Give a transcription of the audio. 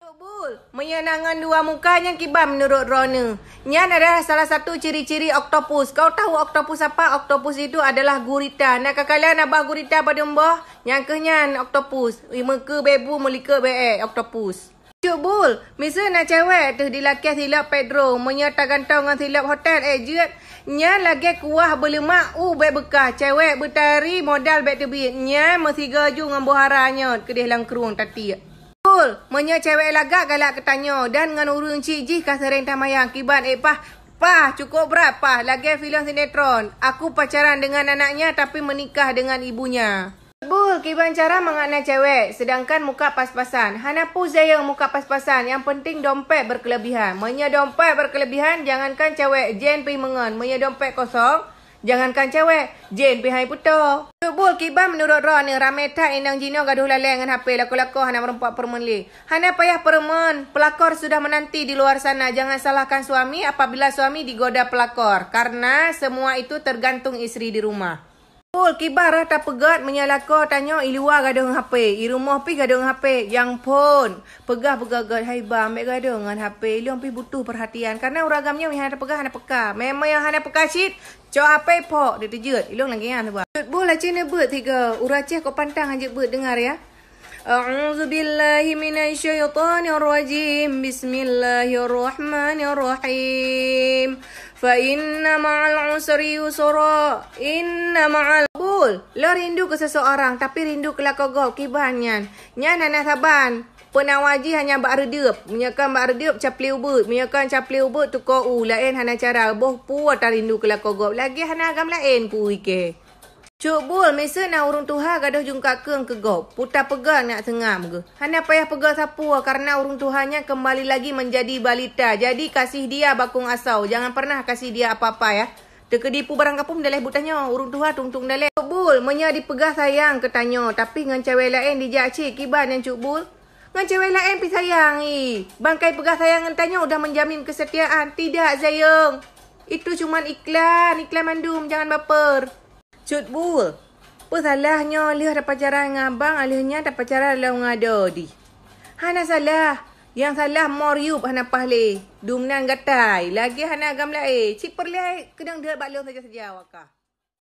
Bul, menyenangkan dua mukanya kibam menurut Rona. Nyan adalah salah satu ciri-ciri oktopus. Kau tahu oktopus apa? Oktopus itu adalah gurita. Nak kalian abah gurita pada mbah? Nyangkanya oktopus. Muka bebu melika be oktopus. Cuk Bul, misal nak cewek tu dilakis silap Pedro. Menyata gantong dengan silap hotel. Jet. Nyan lagi kuah berlemak. Be bekah. Cewek bertari modal bet tebit. Nyan mesti gaju dengan buharanya. Kedih lang kerung tati. Bul, menya cewek lagak galak ketanya dan dengan urung ciji kah sering tamayang kiban pah cukup berapa lagi filem sinetron. Aku pacaran dengan anaknya tapi menikah dengan ibunya. Bul, kiban cara mengakna cewek sedangkan muka pas-pasan. Hanapu saya muka pas-pasan, yang penting dompet berkelebihan. Menya dompet berkelebihan jangankan cewek jen pi mengen. Menya dompet kosong jangankan cewek, jen pihai puto. Bul, kiban menurut Ron ni ramai tak indang jino gaduh lalai dengan HP lako-lako hana merempak permenli. Hana payah permen, pelakor sudah menanti di luar sana. Jangan salahkan suami apabila suami digoda pelakor. Karena semua itu tergantung isteri di rumah. Bul, kiban rata pegat menyalako tanya iluar gaduh dengan HP. I rumah pi gaduh dengan HP. Yang pun, pegah-pegah hai bang, ambil gaduh dengan HP. Liang pi butuh perhatian. Karena uragamnya yang hana pegah, hana peka. Memang yang hana peka cit. Cok apa pok dia terjut. Ilung lagi kan tu buat. Bul lah cina bet tiga. Uraceh kau pantang aja bet dengar ya. A'udzubillahi minasyaitonirrajim. Bismillahirrahmanirrahim. Fa inna ma'al usri yusra. Inna ma'al Bul, lo rindu ke seseorang tapi rindu ke lakogop kibanyan. Nyan anak saban. Penawaji hanya bak redep. Menyakan bak redep capli ubut. Menyakan capli ubut tu ko lain hana cara. Boh puat tak rindu kelak kogop. Lagi hana agam lain ku ike. Cuk Bul, mesa nak urung tuha gaduh jungka keung ke gop. Putar pegang nak sengam ke. Hana payah pegang sapua karena urung tuhanya kembali lagi menjadi balita. Jadi kasih dia bakung asau. Jangan pernah kasih dia apa-apa ya. Terkedipu barang kapum daleh butanya. Urung tuha tung-tung daleh. Cuk Bul, menya dipegah sayang ketanya. Tapi dengan cewek lain dijak cik kiban yang Cuk Bul. Dengan cewek lain pi sayang bangkai pegah sayang tanya udah menjamin kesetiaan. Tidak sayang. Itu cuma iklan mandum, jangan baper. Cut Bul, apa salahnya alih ada pacaran dengan abang, alihnya ada pacaran dengan Dodi. Hana salah. Yang salah moriup hana pahle. Dumnan gatai. Lagi hana agam lai. Cik perlai kedang dia baklong saja-saja wakah.